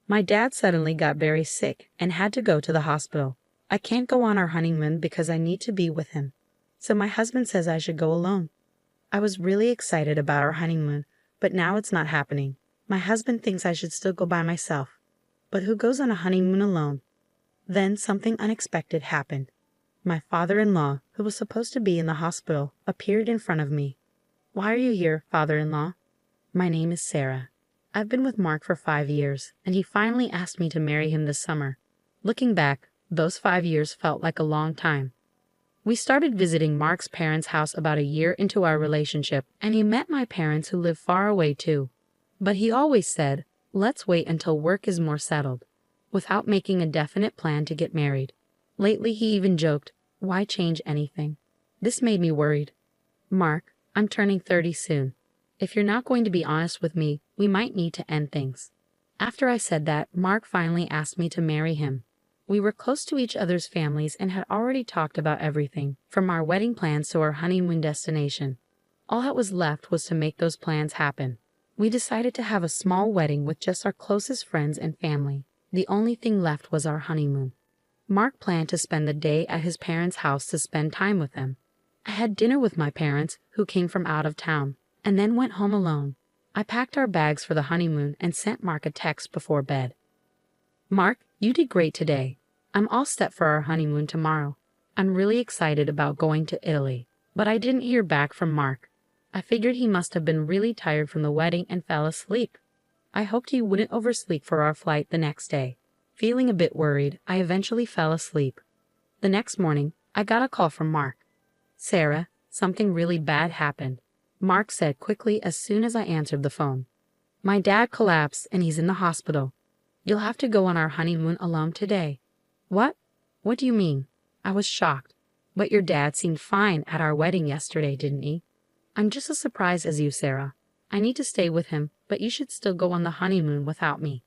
My dad suddenly got very sick and had to go to the hospital. I can't go on our honeymoon because I need to be with him. So my husband says I should go alone. I was really excited about our honeymoon, but now it's not happening. My husband thinks I should still go by myself. But who goes on a honeymoon alone? Then something unexpected happened. My father-in-law, who was supposed to be in the hospital, appeared in front of me. "Why are you here, father-in-law?" "My name is Sarah. I've been with Mark for 5 years, and he finally asked me to marry him this summer." Looking back, those 5 years felt like a long time. We started visiting Mark's parents' house about a year into our relationship, and he met my parents who live far away too. But he always said, "Let's wait until work is more settled," without making a definite plan to get married. Lately he even joked, "Why change anything?" This made me worried. "Mark, I'm turning 30 soon. If you're not going to be honest with me, we might need to end things." After I said that, Mark finally asked me to marry him. We were close to each other's families and had already talked about everything, from our wedding plans to our honeymoon destination. All that was left was to make those plans happen. We decided to have a small wedding with just our closest friends and family. The only thing left was our honeymoon. Mark planned to spend the day at his parents' house to spend time with them. I had dinner with my parents, who came from out of town, and then went home alone. I packed our bags for the honeymoon and sent Mark a text before bed. "Mark, you did great today. I'm all set for our honeymoon tomorrow. I'm really excited about going to Italy." But I didn't hear back from Mark. I figured he must have been really tired from the wedding and fell asleep. I hoped he wouldn't oversleep for our flight the next day. Feeling a bit worried, I eventually fell asleep. The next morning, I got a call from Mark. "Sarah, something really bad happened," Mark said quickly as soon as I answered the phone. "My dad collapsed and he's in the hospital. You'll have to go on our honeymoon alone today." "What? What do you mean?" I was shocked. "But your dad seemed fine at our wedding yesterday, didn't he?" "I'm just as surprised as you, Sarah. I need to stay with him, but you should still go on the honeymoon without me."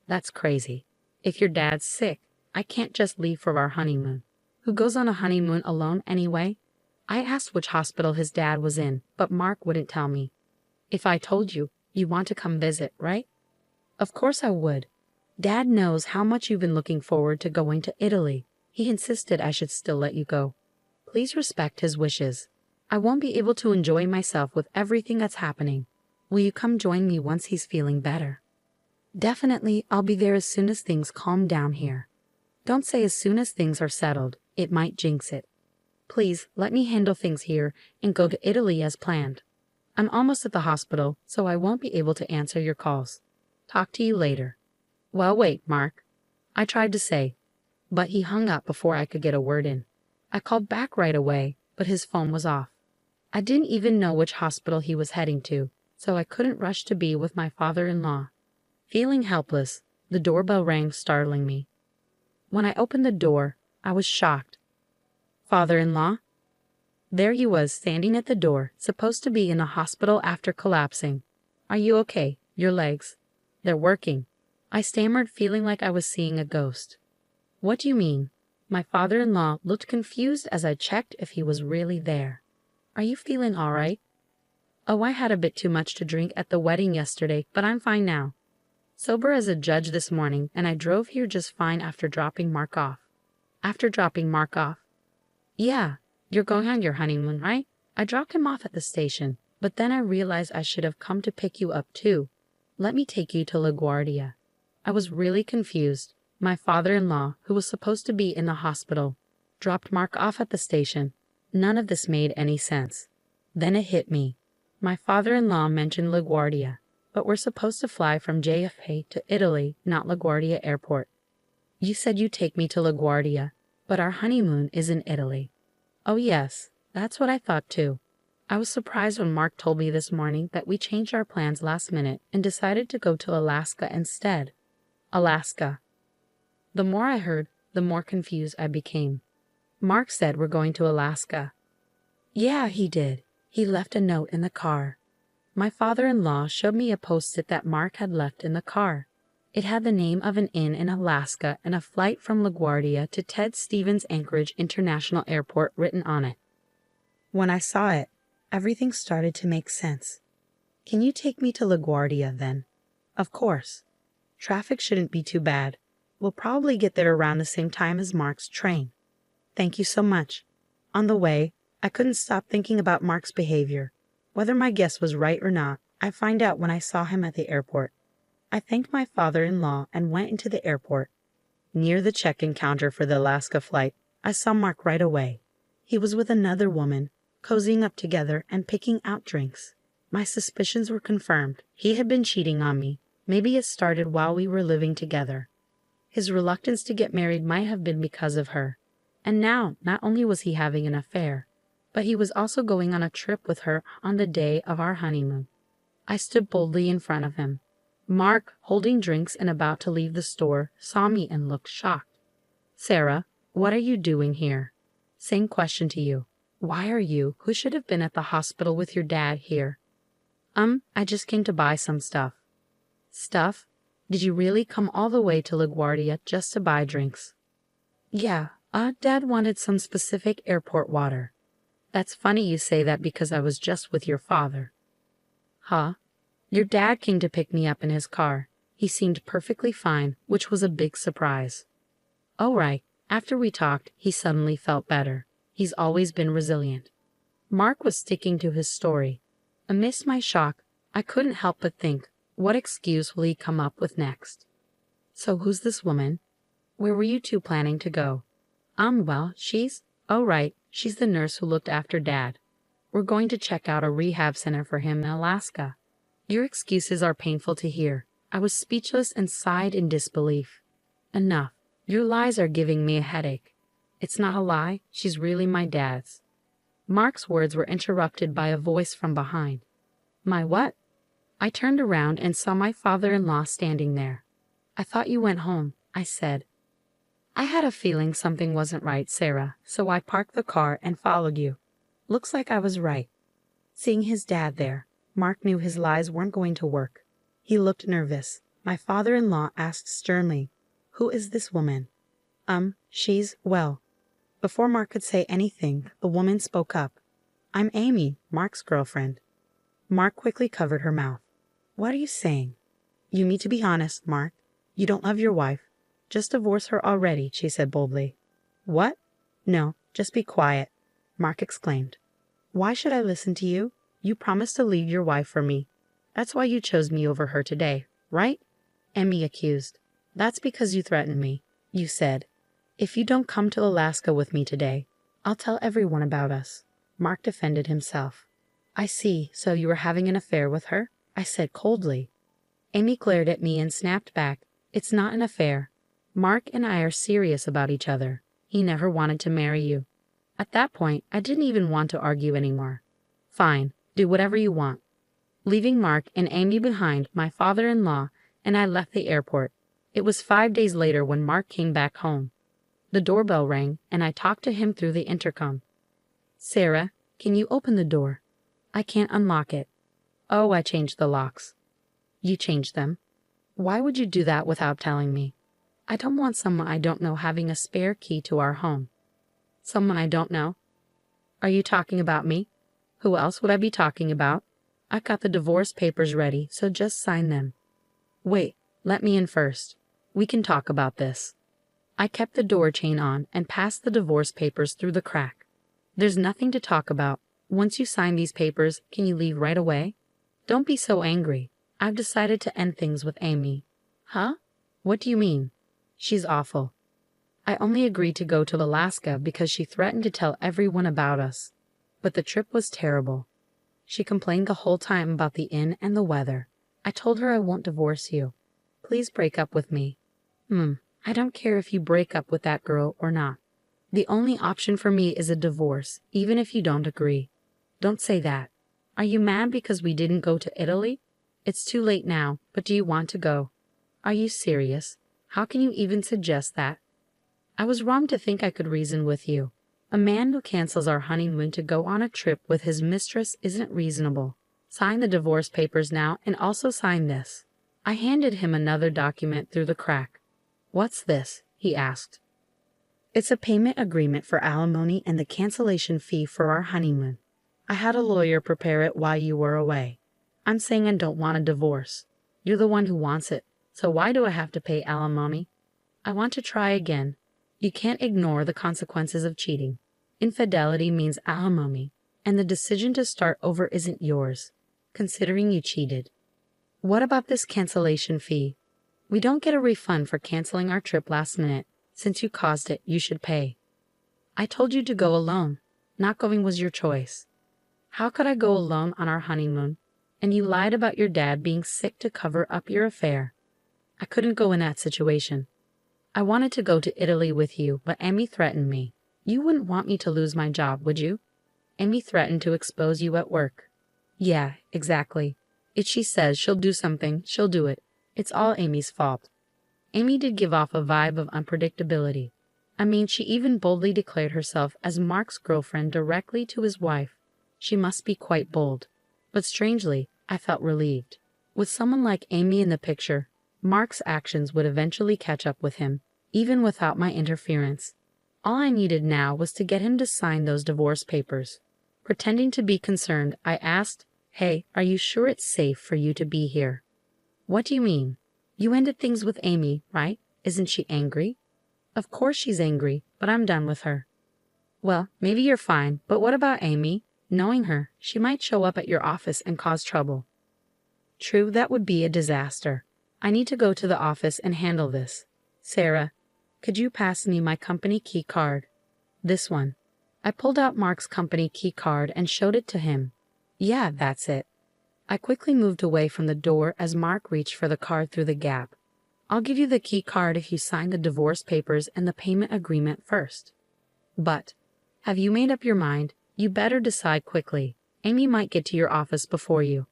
"That's crazy. If your dad's sick, I can't just leave for our honeymoon. Who goes on a honeymoon alone anyway?" I asked which hospital his dad was in, but Mark wouldn't tell me. "If I told you, you want to come visit, right?" "Of course I would. Dad knows how much you've been looking forward to going to Italy. He insisted I should still let you go. Please respect his wishes. I won't be able to enjoy myself with everything that's happening. Will you come join me once he's feeling better?" "Definitely, I'll be there as soon as things calm down here." "Don't say as soon as things are settled. It might jinx it. Please, let me handle things here and go to Italy as planned. I'm almost at the hospital, so I won't be able to answer your calls. Talk to you later." "Well, wait, Mark," I tried to say, but he hung up before I could get a word in. I called back right away, but his phone was off. I didn't even know which hospital he was heading to, so I couldn't rush to be with my father-in-law. Feeling helpless, the doorbell rang, startling me. When I opened the door, I was shocked. "Father-in-law?" There he was, standing at the door, supposed to be in a hospital after collapsing. "Are you okay? Your legs? They're working," I stammered, feeling like I was seeing a ghost. "What do you mean?" My father-in-law looked confused as I checked if he was really there. "Are you feeling all right?" "Oh, I had a bit too much to drink at the wedding yesterday, but I'm fine now. Sober as a judge this morning, and I drove here just fine after dropping Mark off." "After dropping Mark off?" "Yeah, you're going on your honeymoon, right? I dropped him off at the station, but then I realized I should have come to pick you up too. Let me take you to LaGuardia." I was really confused. My father-in-law, who was supposed to be in the hospital, dropped Mark off at the station. None of this made any sense. Then it hit me. My father-in-law mentioned LaGuardia, but we're supposed to fly from JFK to Italy, not LaGuardia Airport. "You said you'd take me to LaGuardia, but our honeymoon is in Italy." "Oh yes, that's what I thought too." I was surprised when Mark told me this morning that we changed our plans last minute and decided to go to Alaska instead. Alaska. The more I heard, the more confused I became. Mark said we're going to Alaska. Yeah, he did. He left a note in the car. My father-in-law showed me a post-it that Mark had left in the car. It had the name of an inn in Alaska and a flight from LaGuardia to Ted Stevens Anchorage International Airport written on it. When I saw it, everything started to make sense. "Can you take me to LaGuardia then?" "Of course." Traffic shouldn't be too bad. We'll probably get there around the same time as Mark's train. Thank you so much. On the way, I couldn't stop thinking about Mark's behavior. Whether my guess was right or not, I find out when I saw him at the airport. I thanked my father-in-law and went into the airport. Near the check-in counter for the Alaska flight, I saw Mark right away. He was with another woman, cozying up together and picking out drinks. My suspicions were confirmed. He had been cheating on me. Maybe it started while we were living together. His reluctance to get married might have been because of her. And now, not only was he having an affair, but he was also going on a trip with her on the day of our honeymoon. I stood boldly in front of him. Mark, holding drinks and about to leave the store, saw me and looked shocked. Sarah, what are you doing here? Same question to you. Why are you, who should have been at the hospital with your dad, here? I just came to buy some stuff. Stuff? Did you really come all the way to LaGuardia just to buy drinks? Yeah, Dad wanted some specific airport water. That's funny you say that because I was just with your father. Huh? Your dad came to pick me up in his car. He seemed perfectly fine, which was a big surprise. Oh right, after we talked, he suddenly felt better. He's always been resilient. Mark was sticking to his story. Amidst my shock, I couldn't help but think, what excuse will he come up with next? So who's this woman? Where were you two planning to go? Well, oh right, she's the nurse who looked after Dad. We're going to check out a rehab center for him in Alaska. Your excuses are painful to hear. I was speechless and sighed in disbelief. Enough. Your lies are giving me a headache. It's not a lie, she's really my dad's. Mark's words were interrupted by a voice from behind. My what? I turned around and saw my father-in-law standing there. I thought you went home, I said. I had a feeling something wasn't right, Sarah, so I parked the car and followed you. Looks like I was right. Seeing his dad there, Mark knew his lies weren't going to work. He looked nervous. My father-in-law asked sternly, Who is this woman? Well. Before Mark could say anything, the woman spoke up. I'm Amy, Mark's girlfriend. Mark quickly covered her mouth. What are you saying? You need to be honest, Mark. You don't love your wife. Just divorce her already, she said boldly. What? No, just be quiet, Mark exclaimed. Why should I listen to you? You promised to leave your wife for me. That's why you chose me over her today, right? Amy accused. That's because you threatened me. You said, if you don't come to Alaska with me today, I'll tell everyone about us. Mark defended himself. I see, so you were having an affair with her? I said coldly. Amy glared at me and snapped back. It's not an affair. Mark and I are serious about each other. He never wanted to marry you. At that point, I didn't even want to argue anymore. Fine, do whatever you want. Leaving Mark and Amy behind, my father-in-law and I left the airport. It was 5 days later when Mark came back home. The doorbell rang, and I talked to him through the intercom. Sarah, can you open the door? I can't unlock it. Oh, I changed the locks. You changed them? Why would you do that without telling me? I don't want someone I don't know having a spare key to our home. Someone I don't know? Are you talking about me? Who else would I be talking about? I've got the divorce papers ready, so just sign them. Wait, let me in first. We can talk about this. I kept the door chain on and passed the divorce papers through the crack. There's nothing to talk about. Once you sign these papers, can you leave right away? Don't be so angry. I've decided to end things with Amy. Huh? What do you mean? She's awful. I only agreed to go to Alaska because she threatened to tell everyone about us. But the trip was terrible. She complained the whole time about the inn and the weather. I told her I won't divorce you. Please break up with me. I don't care if you break up with that girl or not. The only option for me is a divorce, even if you don't agree. Don't say that. Are you mad because we didn't go to Italy? It's too late now, but do you want to go? Are you serious? How can you even suggest that? I was wrong to think I could reason with you. A man who cancels our honeymoon to go on a trip with his mistress isn't reasonable. Sign the divorce papers now and also sign this. I handed him another document through the crack. What's this? He asked. It's a payment agreement for alimony and the cancellation fee for our honeymoon. I had a lawyer prepare it while you were away. I'm saying I don't want a divorce. You're the one who wants it. So why do I have to pay alimony? I want to try again. You can't ignore the consequences of cheating. Infidelity means alimony, and the decision to start over isn't yours, considering you cheated. What about this cancellation fee? We don't get a refund for canceling our trip last minute. Since you caused it, you should pay. I told you to go alone. Not going was your choice. How could I go alone on our honeymoon? And you lied about your dad being sick to cover up your affair. I couldn't go in that situation. I wanted to go to Italy with you, but Amy threatened me. You wouldn't want me to lose my job, would you? Amy threatened to expose you at work. Yeah, exactly. If she says she'll do something, she'll do it. It's all Amy's fault. Amy did give off a vibe of unpredictability. I mean, she even boldly declared herself as Mark's girlfriend directly to his wife. She must be quite bold. But strangely, I felt relieved. With someone like Amy in the picture, Mark's actions would eventually catch up with him, even without my interference. All I needed now was to get him to sign those divorce papers. Pretending to be concerned, I asked, "Hey, are you sure it's safe for you to be here?" "What do you mean? You ended things with Amy, right? Isn't she angry?" "Of course she's angry, but I'm done with her." "Well, maybe you're fine, but what about Amy? Knowing her, she might show up at your office and cause trouble." "True, that would be a disaster. I need to go to the office and handle this. Sarah, could you pass me my company key card? This one." I pulled out Mark's company key card and showed it to him. "Yeah, that's it." I quickly moved away from the door as Mark reached for the card through the gap. "I'll give you the key card if you sign the divorce papers and the payment agreement first." "But, have you made up your mind? You better decide quickly. Amy might get to your office before you."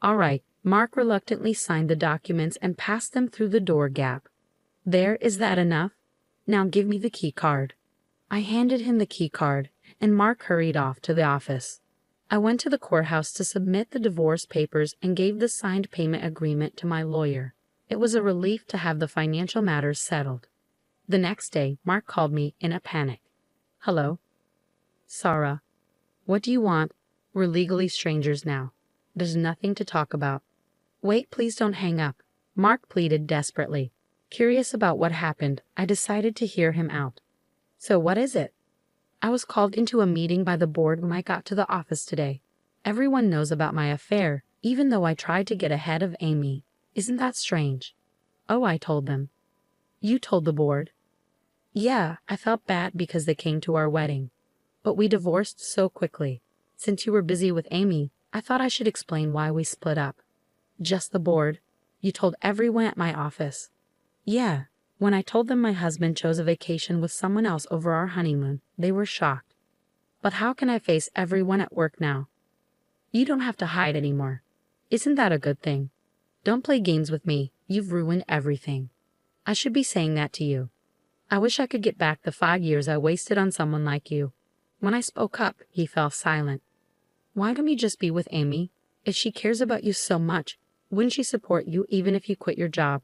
"All right." Mark reluctantly signed the documents and passed them through the door gap. "There, is that enough? Now give me the key card." I handed him the key card, and Mark hurried off to the office. I went to the courthouse to submit the divorce papers and gave the signed payment agreement to my lawyer. It was a relief to have the financial matters settled. The next day, Mark called me in a panic. "Hello?" "Sarah, what do you want? We're legally strangers now. There's nothing to talk about." "Wait, please don't hang up." Mark pleaded desperately. Curious about what happened, I decided to hear him out. "So what is it?" "I was called into a meeting by the board when I got to the office today. Everyone knows about my affair, even though I tried to get ahead of Amy. Isn't that strange?" "Oh, I told them." "You told the board?" "Yeah, I felt bad because they came to our wedding. But we divorced so quickly. Since you were busy with Amy, I thought I should explain why we split up." "Just the board? You told everyone at my office?" "Yeah. When I told them my husband chose a vacation with someone else over our honeymoon, they were shocked." "But how can I face everyone at work now?" "You don't have to hide anymore. Isn't that a good thing? Don't play games with me. You've ruined everything." "I should be saying that to you. I wish I could get back the 5 years I wasted on someone like you." When I spoke up, he fell silent. "Why don't you just be with Amy? If she cares about you so much, wouldn't she support you even if you quit your job?"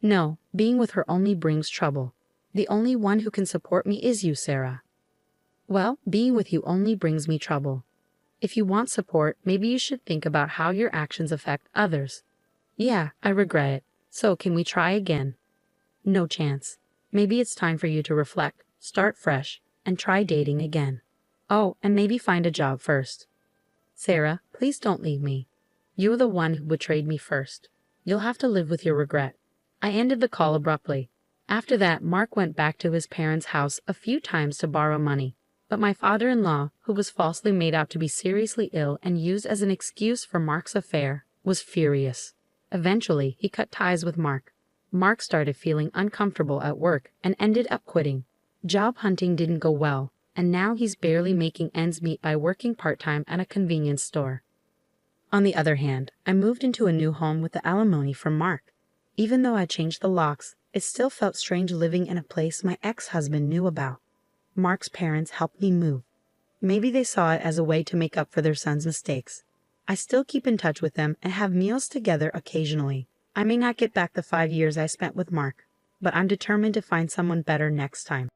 "No, being with her only brings trouble. The only one who can support me is you, Sarah." "Well, being with you only brings me trouble. If you want support, maybe you should think about how your actions affect others." "Yeah, I regret it. So can we try again?" "No chance. Maybe it's time for you to reflect, start fresh, and try dating again. Oh, and maybe find a job first." "Sarah, please don't leave me. You were the one who betrayed me first. You'll have to live with your regret." I ended the call abruptly. After that, Mark went back to his parents' house a few times to borrow money. But my father-in-law, who was falsely made out to be seriously ill and used as an excuse for Mark's affair, was furious. Eventually, he cut ties with Mark. Mark started feeling uncomfortable at work and ended up quitting. Job hunting didn't go well, and now he's barely making ends meet by working part-time at a convenience store. On the other hand, I moved into a new home with the alimony from Mark. Even though I changed the locks, it still felt strange living in a place my ex-husband knew about. Mark's parents helped me move. Maybe they saw it as a way to make up for their son's mistakes. I still keep in touch with them and have meals together occasionally. I may not get back the 5 years I spent with Mark, but I'm determined to find someone better next time.